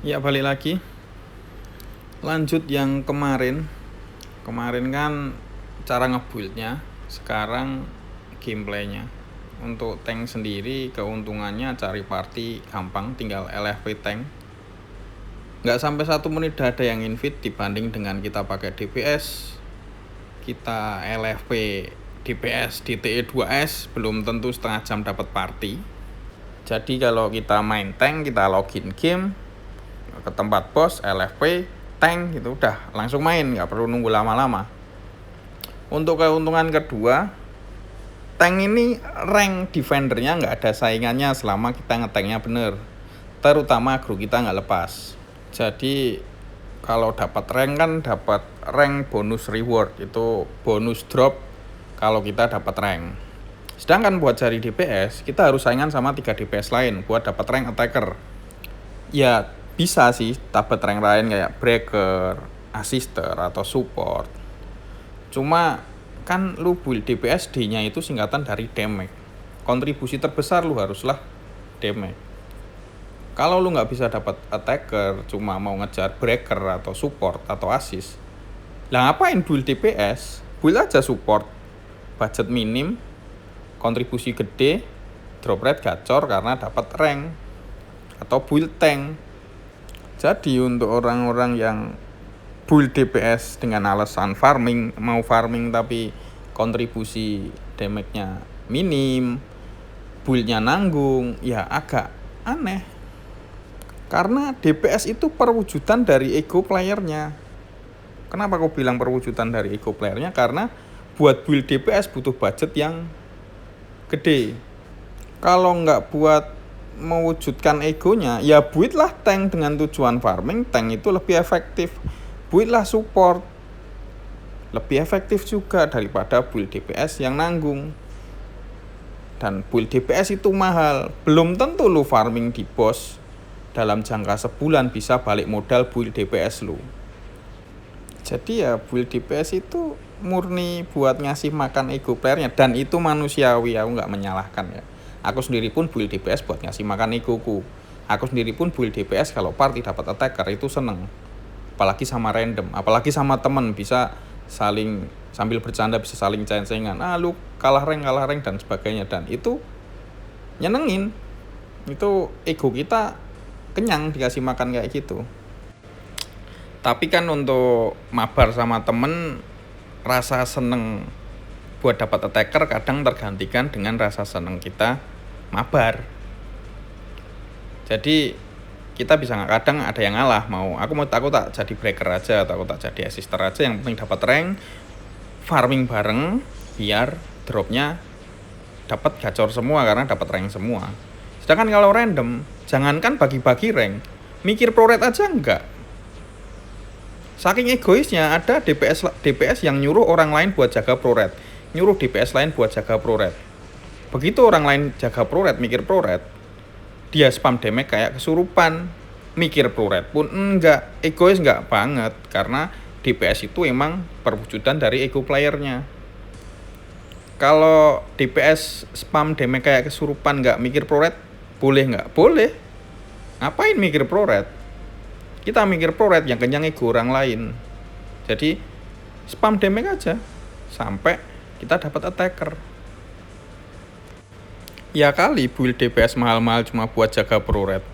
Ya balik lagi. Lanjut yang kemarin. Kemarin kan cara ngebuildnya, sekarang gameplaynya. Untuk tank sendiri keuntungannya cari party gampang, tinggal LFP tank. Nggak sampai 1 menit udah ada yang invite dibanding dengan kita pakai DPS. Kita LFP DPS DTE 2S belum tentu setengah jam dapat party. Jadi kalau kita main tank, kita login game ke tempat bos, LFP, tank gitu, udah langsung main, nggak perlu nunggu lama-lama. Untuk keuntungan kedua, tank ini rank defendernya nggak ada saingannya selama kita ngetanknya bener, terutama agro kita nggak lepas. Jadi kalau dapat rank kan dapat rank bonus reward, itu bonus drop kalau kita dapat rank. Sedangkan buat cari DPS, kita harus saingan sama 3 DPS lain buat dapat rank attacker. Ya bisa sih dapat rank lain kayak breaker, assister, atau support. Cuma kan lu build DPS D-nya itu singkatan dari damage. Kontribusi terbesar lu haruslah damage. Kalau lu nggak bisa dapat attacker, cuma mau ngejar breaker atau support atau assist, lah ngapain build DPS? Build aja support, budget minim, kontribusi gede, drop rate gacor karena dapat rank, atau build tank. Jadi untuk orang-orang yang build DPS dengan alasan farming, mau farming tapi kontribusi damage-nya minim, build-nya nanggung, ya agak aneh. Karena DPS itu perwujudan dari ego playernya. Kenapa aku bilang perwujudan dari ego playernya? Karena buat build DPS butuh budget yang gede. Kalau nggak buat mewujudkan egonya, ya buildlah tank dengan tujuan farming. Tank itu lebih efektif. Buildlah support, lebih efektif juga daripada build DPS yang nanggung. Dan build DPS itu mahal. Belum tentu lu farming di boss dalam jangka sebulan bisa balik modal build DPS lu. Jadi ya build DPS itu murni buat ngasih makan ego playernya, dan itu manusiawi, aku nggak menyalahkan ya. Aku sendiri pun build DPS buat ngasih makan egoku. Aku sendiri pun build DPS kalau party dapat attacker itu seneng. Apalagi sama random, apalagi sama temen, bisa saling sambil bercanda, bisa saling ceng-cengan. Lu kalah rank dan sebagainya, dan itu nyenengin. Itu ego kita kenyang dikasih makan kayak gitu. Tapi kan untuk mabar sama temen, rasa seneng buat dapat attacker kadang tergantikan dengan rasa seneng kita mabar. Jadi kita bisa nggak, kadang ada yang ngalah, aku tak jadi breaker aja, atau aku tak jadi assister aja, yang penting dapat rank, farming bareng biar dropnya dapat gacor semua karena dapat rank semua. Sedangkan kalau random, jangankan bagi-bagi rank, mikir pro rate aja enggak. Saking egoisnya, ada DPS yang nyuruh orang lain buat jaga pro rate, nyuruh DPS lain buat jaga pro rate. Begitu orang lain jaga pro rate, mikir pro rate, dia spam damage kayak kesurupan. Mikir pro rate pun enggak, egois enggak banget, karena DPS itu emang perwujudan dari ego playernya. Kalau DPS spam damage kayak kesurupan enggak mikir pro rate, boleh enggak? Boleh. Ngapain mikir pro rate? Kita mikir pro rate yang kenyang ego orang lain. Jadi spam damage aja sampai kita dapat attacker. Ya kali build DPS mahal-mahal cuma buat jaga pro rate.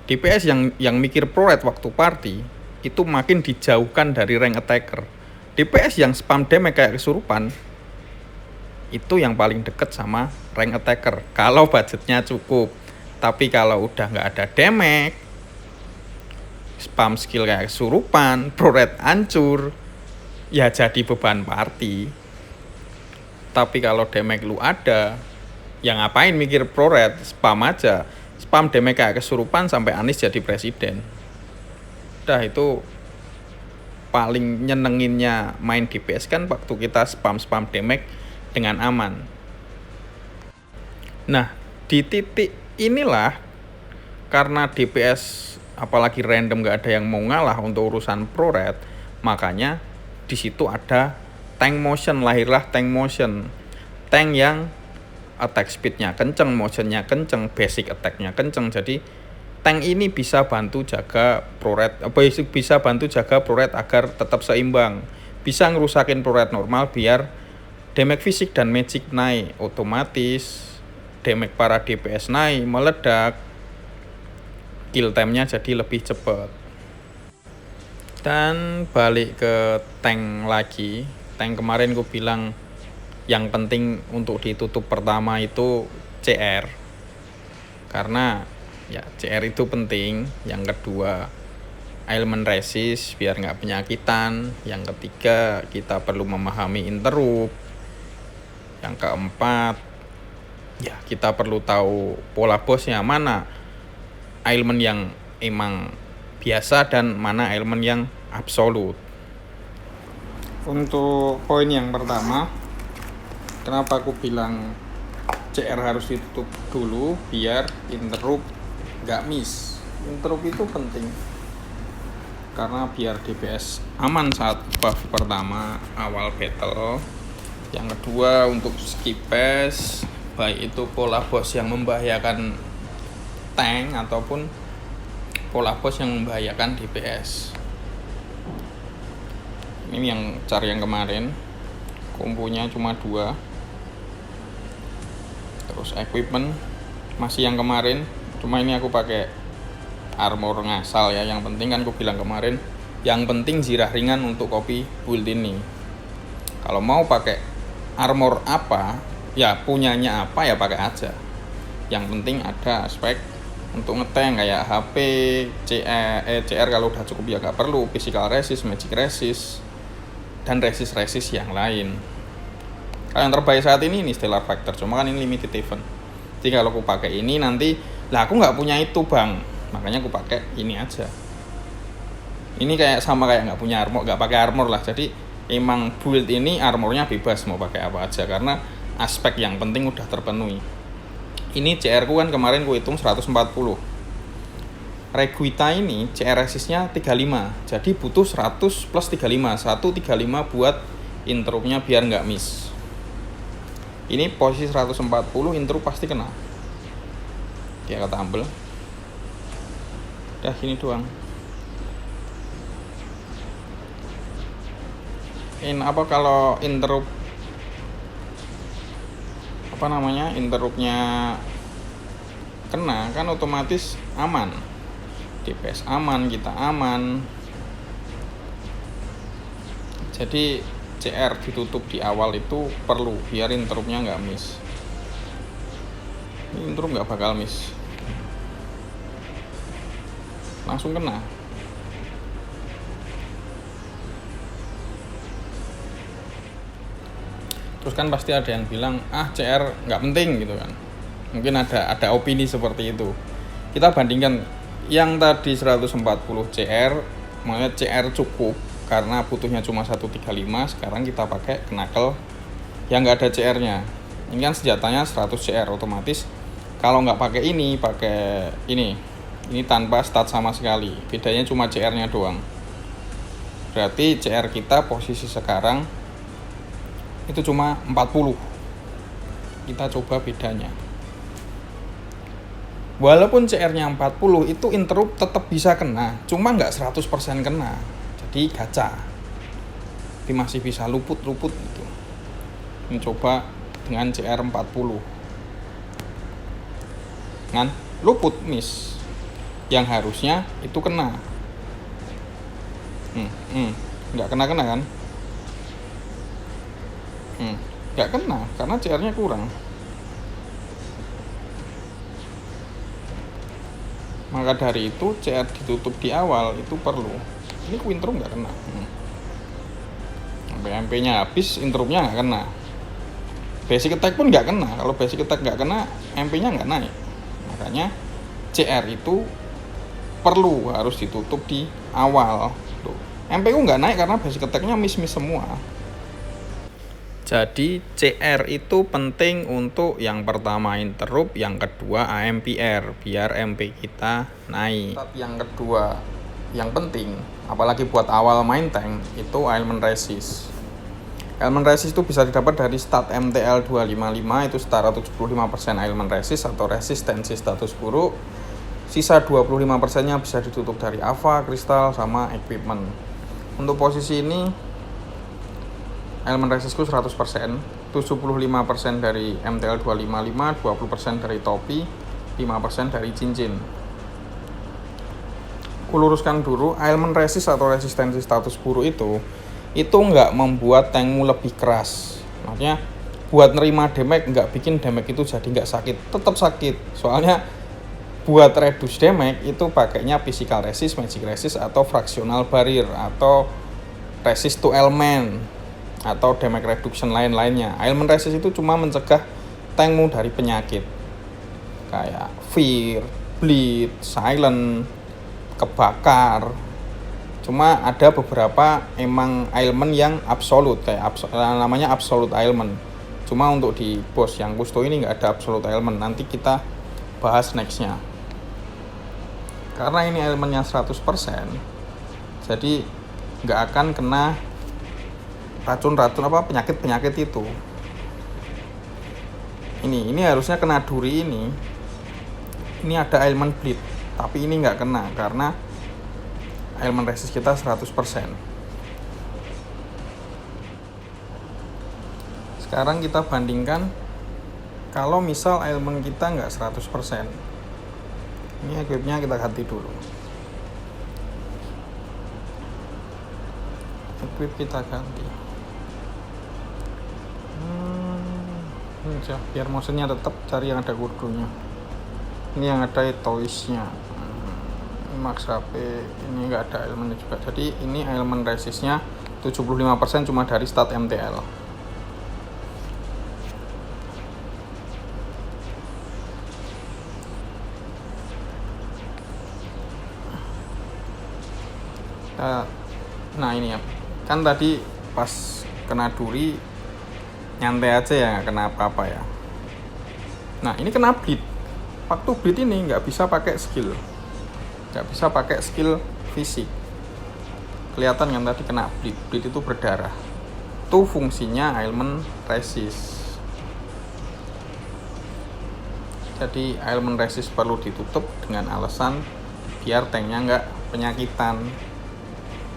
DPS yang mikir pro rate waktu party itu makin dijauhkan dari rank attacker. DPS yang spam damage kayak kesurupan itu yang paling deket sama rank attacker kalau budgetnya cukup. Tapi kalau udah nggak ada damage, spam skill kayak kesurupan, pro rate hancur, ya jadi beban party. Tapi kalau damage lu ada, ya ngapain mikir pro rate, spam aja. Spam damage kayak kesurupan sampai Anies jadi presiden. Udah, itu paling nyenenginnya main DPS kan waktu kita spam damage dengan aman. Nah, di titik inilah, karena DPS apalagi random gak ada yang mau ngalah untuk urusan pro rate, makanya di situ ada tank motion, lahirlah tank motion. Tank yang attack speednya kenceng, motionnya kenceng, basic attacknya kenceng. Jadi tank ini bisa bantu jaga ProRate, bisa bantu jaga ProRate agar tetap seimbang, bisa ngerusakin ProRate normal biar damage fisik dan magic naik, otomatis damage para DPS naik, meledak, kill time-nya jadi lebih cepat. Dan balik ke tank lagi, tank kemarin gue bilang yang penting untuk ditutup pertama itu CR, karena ya CR itu penting. Yang kedua elemen resist biar nggak penyakitan. Yang ketiga kita perlu memahami interrupt. Yang keempat ya kita perlu tahu pola bosnya, mana elemen yang emang biasa dan mana elemen yang absolut. Untuk poin yang pertama, kenapa aku bilang CR harus ditutup dulu biar interrupt nggak miss. Interrupt itu penting karena biar DPS aman saat buff pertama awal battle. Yang kedua untuk skip pass, baik itu pola boss yang membahayakan tank ataupun pola boss yang membahayakan DPS. Ini yang cari yang kemarin, kombonya cuma 2. Terus equipment masih yang kemarin, cuma ini aku pakai armor ngasal ya. Yang penting kan aku bilang kemarin, yang penting zirah ringan untuk copy build ini. Kalau mau pakai armor apa, ya punyanya apa ya pakai aja. Yang penting ada aspek untuk ngetank kayak HP, CR kalau udah cukup ya gak perlu, physical resist, magic resist, dan resist yang lain. Kalau yang terbaik saat ini Stellar Factor, cuma kan ini limited event. Jadi kalau aku pakai ini nanti, lah aku nggak punya itu bang, makanya aku pakai ini aja. Ini kayak sama kayak nggak punya armor, nggak pakai armor lah. Jadi emang build ini armornya bebas mau pakai apa aja karena aspek yang penting udah terpenuhi. Ini CR ku kan kemarin ku hitung 140. Reguita ini CR resistnya 35, jadi butuh 100 plus 35, 135 buat interruptnya biar nggak miss. Ini posisi 140, interrupt pasti kena. Dia kata ambil. Udah gini doang. Apa kalau interrupt interruptnya kena kan otomatis aman, DPS aman, kita aman. Jadi CR ditutup di awal itu perlu biar interruptnya nggak miss. Ini interrupt nggak bakal miss, langsung kena. Terus kan pasti ada yang bilang CR nggak penting gitu kan. Mungkin ada opini seperti itu. Kita bandingkan yang tadi 140 CR, makanya CR cukup karena butuhnya cuma 135. Sekarang kita pakai knuckle yang nggak ada CR-nya. Ini kan senjatanya 100 CR, otomatis kalau nggak pakai ini ini tanpa stat sama sekali. Bedanya cuma CR-nya doang. Berarti CR kita posisi sekarang itu cuma 40. Kita coba bedanya. Walaupun CR-nya 40, itu interrupt tetap bisa kena, cuma nggak 100% kena. Jadi gacha. Tapi masih bisa luput gitu. Mencoba dengan CR 40. Kan luput miss. Yang harusnya itu kena. Nggak kena kan? Nggak kena karena CR-nya kurang. Maka dari itu CR ditutup di awal itu perlu. Ini interrupt nggak kena. Sampai MP-nya habis, interruptnya nggak kena. Basic attack pun nggak kena. Kalau basic attack nggak kena, MP-nya nggak naik. Makanya CR itu perlu harus ditutup di awal. Tuh. MP-ku nggak naik karena basic attack-nya miss semua. Jadi CR itu penting untuk yang pertama interrupt, yang kedua AMPR biar MP kita naik. Yang kedua yang penting, apalagi buat awal main tank, itu elemen resist. Elemen resist itu bisa didapat dari stat MTL 255, itu setara 75% elemen resist atau resistensi status buruk. Sisa 25%-nya bisa ditutup dari Ava, kristal, sama equipment. Untuk posisi ini elemen resistku 100%, 75% dari MTL 255, 20% dari topi, 5% dari cincin. Kuluruskan dulu, elemen resist atau resistensi status buruk itu nggak membuat tankmu lebih keras. Maksudnya buat nerima damage, nggak bikin damage itu jadi nggak sakit, tetap sakit. Soalnya buat reduce damage itu pakainya physical resist, magic resist, atau fractional barrier, atau resist to element, atau damage reduction lain-lainnya. Element resist itu cuma mencegah tankmu dari penyakit kayak fear, bleed, silent, kebakar. Cuma ada beberapa emang ailment yang absolute, kayak namanya absolute ailment. Cuma untuk di boss yang Kusto ini nggak ada absolute ailment, nanti kita bahas nextnya. Karena ini elemennya 100%, jadi nggak akan kena racun-racun penyakit-penyakit itu. Ini harusnya kena duri ini. Ini ada elemen bleed, tapi ini nggak kena karena elemen resist kita 100%. Sekarang kita bandingkan kalau misal elemen kita nggak 100%. Ini equipnya kita ganti dulu. Equip kita ganti. Biar motionnya tetap, cari yang ada kurdunya. Ini yang ada toysnya. Max HP ini nggak ada elemennya juga. Jadi ini elemen resistnya 75% cuma dari stat MTL. Nah ini ya, kan tadi pas kena duri nyantai aja ya, nggak kena apa-apa ya. Nah ini kena bleed. Waktu bleed ini nggak bisa pakai skill, nggak bisa pakai skill fisik. Kelihatan yang tadi kena bleed, bleed itu berdarah. Itu fungsinya elemen resist. Jadi elemen resist perlu ditutup dengan alasan biar tanknya nggak penyakitan.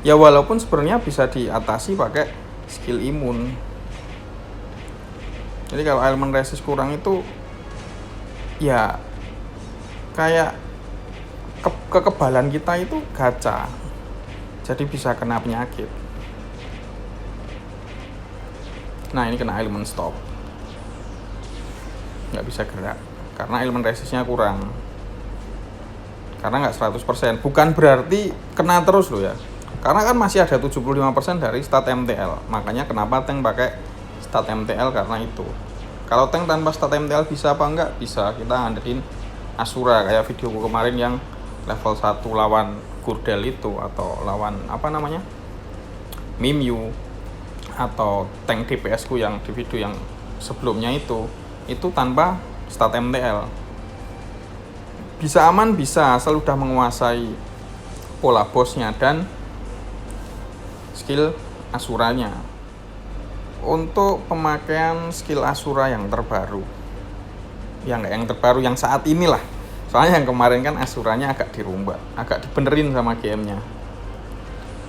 Ya walaupun sebenarnya bisa diatasi pakai skill imun. Jadi kalau elemen resist kurang itu ya kayak kekebalan kita itu gacha, jadi bisa kena penyakit. Nah ini kena elemen stop, nggak bisa gerak karena elemen resistnya kurang. Karena nggak 100%, bukan berarti kena terus loh ya, karena kan masih ada 75% dari stat MTL. Makanya kenapa tank pakai stat MTL, karena itu. Kalau tank tanpa stat MTL bisa apa enggak? Bisa. Kita andelin Asura kayak videoku kemarin yang level 1 lawan Gurdel itu, atau lawan Mimyu, atau tank DPS ku yang di video yang sebelumnya itu tanpa stat MTL. Bisa aman, bisa, asal udah menguasai pola bosnya dan skill Asuranya. Untuk pemakaian skill Asura yang terbaru, yang saat inilah, soalnya yang kemarin kan Asuranya agak dirubah, agak dibenerin sama GM-nya.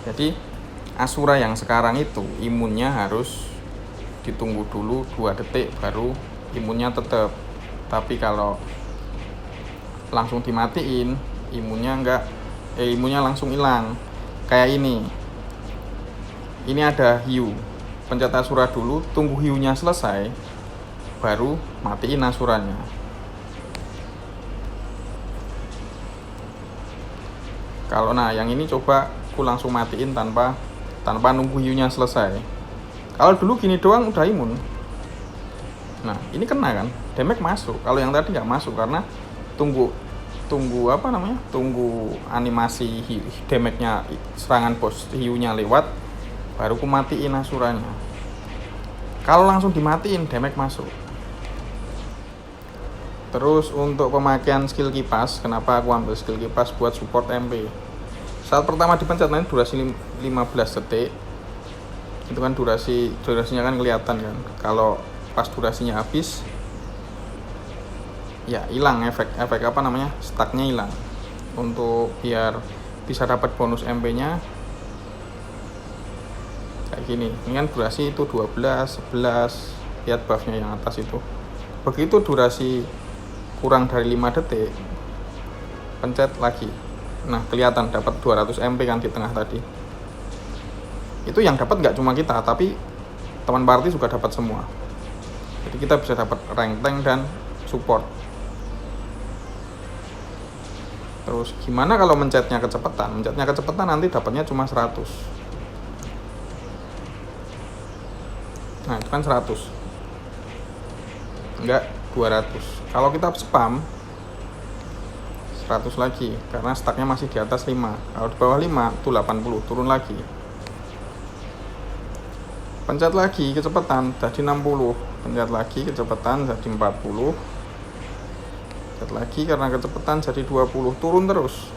Jadi Asura yang sekarang itu imunnya harus ditunggu dulu 2 detik baru imunnya tetap. Tapi kalau langsung dimatiin, imunnya langsung hilang. Kayak ini ada hiu, pencet Asura dulu, tunggu hiunya selesai baru matiin Asuranya. Kalau yang ini coba aku langsung matiin tanpa nunggu hiunya selesai. Kalau dulu gini doang udah imun. Nah ini kena kan, damage masuk. Kalau yang tadi nggak masuk karena tunggu animasi damage-nya, serangan bos hiunya lewat baru aku matiin Asuranya. Kalau langsung dimatiin damage masuk. Terus untuk pemakaian skill kipas, kenapa aku ambil skill kipas buat support MP? Saat pertama dipencet nanti durasi 15 detik. Itu kan durasinya kan kelihatan kan. Kalau pas durasinya habis ya hilang efek stucknya hilang. untuk biar bisa dapat bonus MP-nya kayak gini. Ini kan durasi itu 12, 11, lihat buffnya yang atas itu. Begitu durasi kurang dari 5 detik, pencet lagi. Nah, kelihatan dapat 200 MP kan di tengah tadi. Itu yang dapat nggak cuma kita, tapi teman party juga dapat semua. Jadi kita bisa dapat rank tank dan support. Terus gimana kalau mencetnya kecepatan? Mencetnya kecepatan nanti dapatnya cuma 100. Nah, itu kan 100. Enggak 200. Kalau kita spam 100 lagi karena stacknya masih di atas 5. Kalau di bawah 5 itu 80, turun lagi. Pencet lagi kecepatan jadi 60. Pencet lagi kecepatan jadi 40. Pencet lagi karena kecepatan jadi 20, turun terus.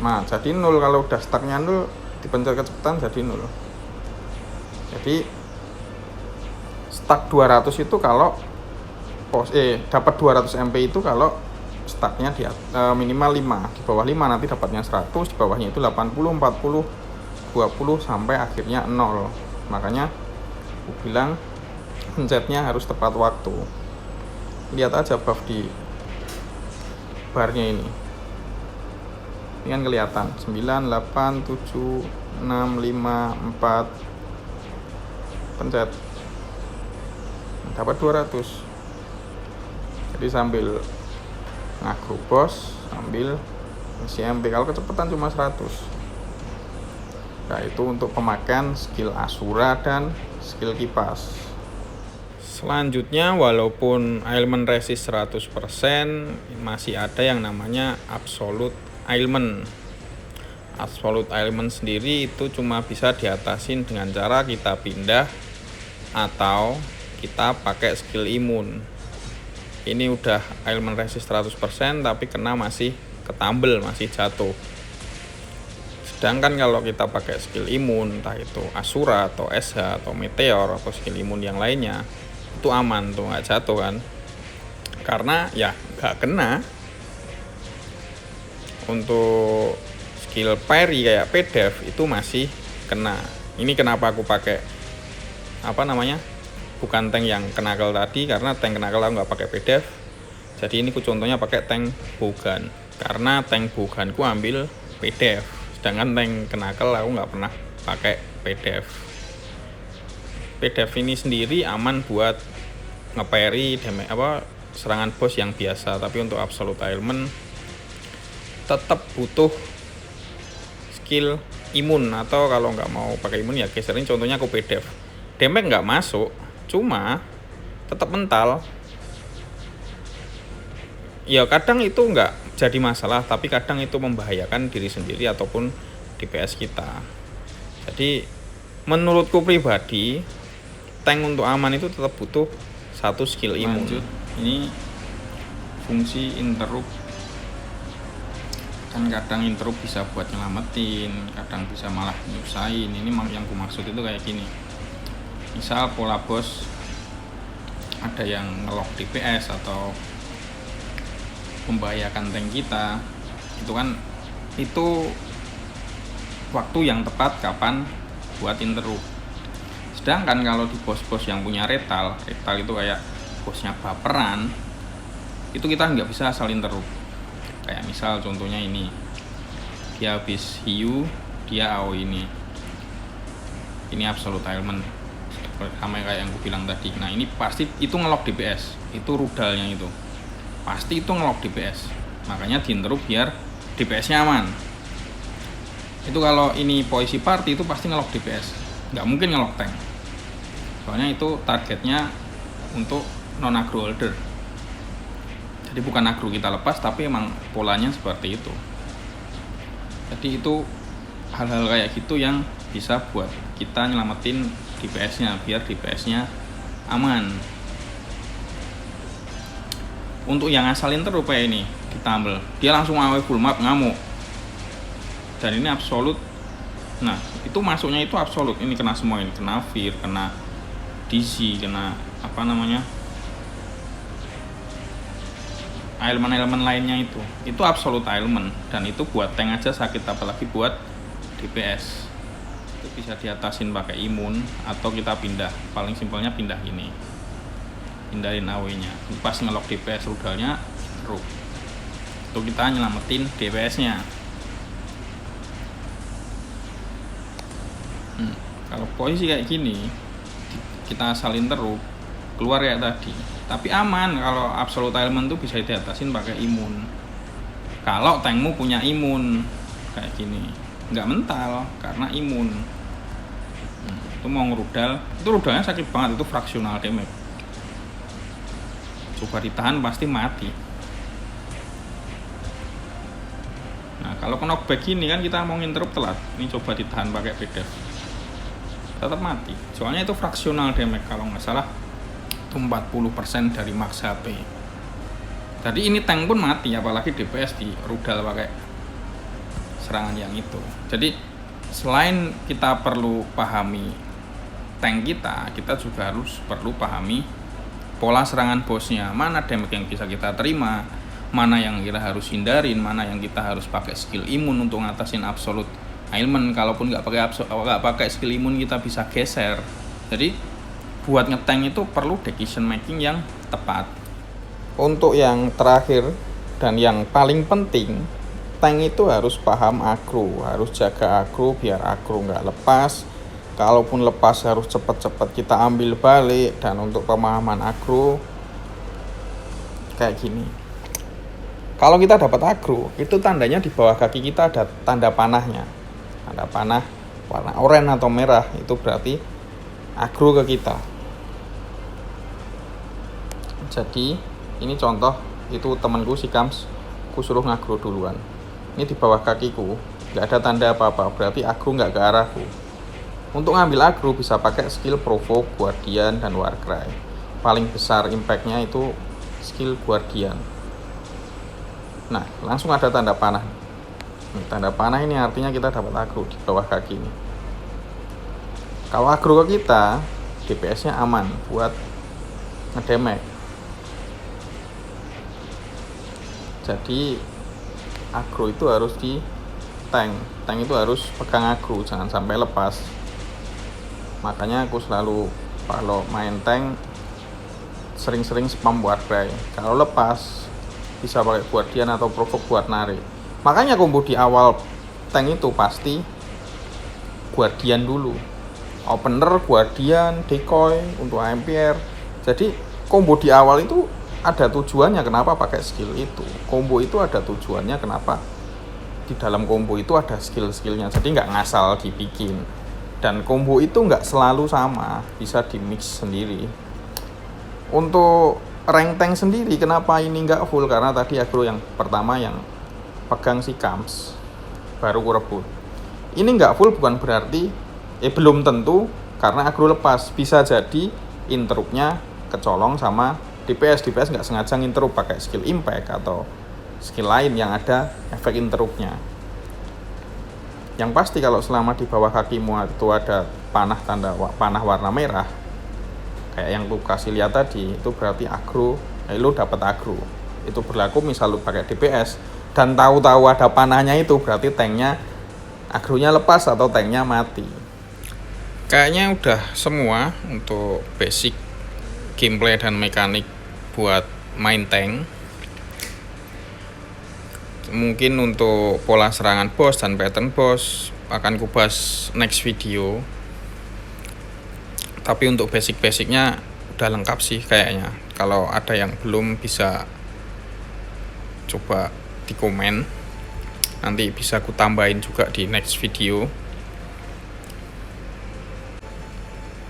Nah, jadi 0 kalau udah stacknya 0, dipencet kecepatan jadi 0. Jadi stack 200 itu kalau dapat 200 MP itu kalau stacknya di minimal 5. Di bawah 5 nanti dapatnya 100, di bawahnya itu 80, 40, 20 sampai akhirnya 0. Makanya aku bilang pencetnya harus tepat waktu. Lihat aja buff di barnya ini. Ini kan kelihatan 9, 8, 7, 6, 5, 4. Pencet dapat 200. Jadi sambil ngaku bos, sambil isi MP. Kalau kecepatan cuma 100. Nah, itu untuk pemakaian skill Asura dan skill kipas. Selanjutnya, walaupun ailment resist 100%, masih ada yang namanya absolute ailment. Absolute ailment sendiri itu cuma bisa diatasin dengan cara kita pindah atau kita pakai skill imun. Ini udah ailment resist 100% tapi kena masih ketambel, masih jatuh. Sedangkan kalau kita pakai skill imun, entah itu Asura atau SH atau Meteor atau skill imun yang lainnya, itu aman tuh, nggak jatuh kan, karena ya nggak kena. Untuk skill parry kayak PDEV itu masih kena. Ini kenapa aku pakai bukan tank yang Knuckle tadi, karena tank Knuckle aku nggak pakai PDEV. Jadi ini ku contohnya pakai tank Bogan, karena tank Bogan ku ambil PDEV, sedangkan tank Knuckle aku nggak pernah pakai PDEV. PDEV ini sendiri aman buat nge-parry serangan boss yang biasa, tapi untuk absolute ailment tetap butuh skill imun, atau kalau nggak mau pakai imun ya geserin contohnya aku PDEV. Damage nggak masuk, cuma tetap mental. Ya kadang itu nggak jadi masalah, tapi kadang itu membahayakan diri sendiri ataupun DPS kita. Jadi menurutku pribadi, tank untuk aman itu tetap butuh satu skill imun. Lanjut, ini fungsi interrupt. Kan kadang interrupt bisa buat nyelamatin, kadang bisa malah nyusahin. Ini yang ku maksud itu kayak gini. Misal pola bos ada yang ngelock DPS atau membahayakan tank kita, itu waktu yang tepat kapan buat interrupt. Sedangkan kalau di bos-bos yang punya retal itu kayak bosnya baperan, itu kita nggak bisa asal interrupt. Kayak misal contohnya ini, dia habis hiu, dia AO ini absolute ailment, sama kayak yang gue bilang tadi. Nah ini pasti itu ngelock DPS, itu rudalnya itu pasti itu ngelock DPS, makanya di interrupt biar DPS-nya aman. Itu kalau ini Poisi Party itu pasti ngelock DPS, nggak mungkin ngelock tank, soalnya itu targetnya untuk non aggro holder. Jadi bukan aggro kita lepas, tapi emang polanya seperti itu. Jadi itu hal-hal kayak gitu yang bisa buat kita nyelamatin DPS-nya biar DPS-nya aman. Untuk yang asalin terus kayak ini ditambel, dia langsung AW full map ngamuk. Dan ini absolute. Nah itu masuknya itu absolute. Ini kena semua, ini kena Fear, kena DC, kena elemen-elemen lainnya itu absolute element, dan itu buat tank aja sakit, apalagi buat DPS. Itu bisa diatasin pakai imun, atau kita pindah, paling simpelnya pindah ini, hindarin AW nya, pas ngelok DPS rudalnya terus itu kita nyelamatin DPS nya. Kalau posisi kayak gini kita asalin terus keluar ya tadi, tapi aman. Kalau absolute element tuh bisa diatasin pakai imun. Kalau tankmu punya imun kayak gini, nggak mental karena imun. Itu mau ngerudal, itu rudalnya sakit banget, itu fractional damage. Coba ditahan pasti mati. Nah kalau knockback gini kan kita mau interrupt telat, ini coba ditahan pakai pedef, tetap mati. Soalnya itu fractional damage, kalau nggak salah itu 40% dari max HP. Jadi ini tank pun mati, apalagi DPS di rudal pakai serangan yang itu. Jadi selain kita perlu pahami tank kita juga harus perlu pahami pola serangan bosnya, mana damage yang bisa kita terima, mana yang kita harus hindarin, mana yang kita harus pakai skill imun untuk ngatasin absolute element. Kalaupun nggak pakai skill imun kita bisa geser. Jadi buat ngetank itu perlu decision making yang tepat. Untuk yang terakhir dan yang paling penting, tank itu harus paham agro, harus jaga agro biar agro nggak lepas. Kalaupun lepas harus cepat-cepat kita ambil balik. Dan untuk pemahaman agro kayak gini, kalau kita dapat agro, itu tandanya di bawah kaki kita ada tanda panahnya. Tanda panah warna oranye atau merah, itu berarti agro ke kita. Jadi ini contoh, itu temanku si Kams, aku suruh ngagro duluan. Ini di bawah kakiku nggak ada tanda apa-apa, berarti agro nggak ke arahku. Untuk ngambil agro bisa pakai skill Provoke, Guardian, dan Warcry. Paling besar impactnya itu skill Guardian. Nah langsung ada tanda panah. Tanda panah ini artinya kita dapat agro di bawah kaki ini. Kalau agro ke kita, DPS nya aman buat ngedamage. Jadi agro itu harus di tank itu harus pegang agro, jangan sampai lepas. Makanya aku selalu kalau main tank sering-sering spam Warcry. Kalau lepas bisa pakai Guardian atau Provoke buat narik. Makanya combo di awal tank itu pasti Guardian dulu, opener, Guardian, decoy untuk AMPR. Jadi combo di awal itu ada tujuannya kenapa pakai skill itu. Combo itu ada tujuannya kenapa di dalam combo itu ada skill-skillnya. Jadi nggak ngasal dibikin. Dan combo itu nggak selalu sama, bisa di mix sendiri. Untuk rank tank sendiri kenapa ini nggak full, karena tadi agro yang pertama yang pegang si Kams baru ku rebut. Ini nggak full bukan berarti belum tentu, karena agro lepas bisa jadi interruptnya kecolong sama DPS nggak sengaja interrupt pakai skill impact atau skill lain yang ada efek interruptnya. Yang pasti kalau selama di bawah kakimu itu ada tanda panah warna merah kayak yang lu kasih lihat tadi, itu berarti agro, lu dapat agro. Itu berlaku misal lu pakai DPS dan tahu-tahu ada panahnya, itu berarti tanknya agronya lepas atau tanknya mati. Kayaknya udah semua untuk basic gameplay dan mekanik buat main tank. Mungkin untuk pola serangan boss dan pattern boss akan kubahas next video. Tapi untuk basic-basicnya udah lengkap sih kayaknya. Kalau ada yang belum bisa coba di komen, nanti bisa aku tambahin juga di next video.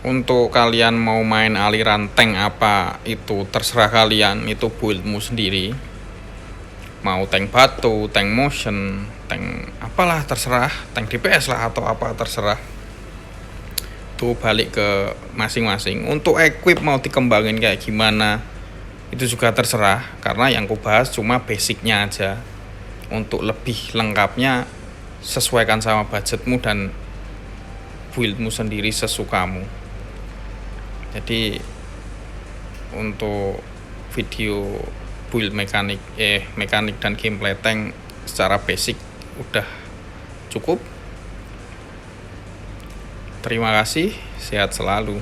Untuk kalian mau main aliran tank apa itu terserah kalian, itu buildmu sendiri. Mau tank batu, tank motion, tank apalah terserah, tank DPS lah atau apa terserah. Itu balik ke masing-masing. Untuk equip mau dikembangin kayak gimana itu juga terserah, karena yang ku bahas cuma basicnya aja. Untuk lebih lengkapnya sesuaikan sama budgetmu dan buildmu sendiri sesukamu. Jadi untuk video build mekanik dan gameplay tank secara basic udah cukup. Terima kasih, sehat selalu.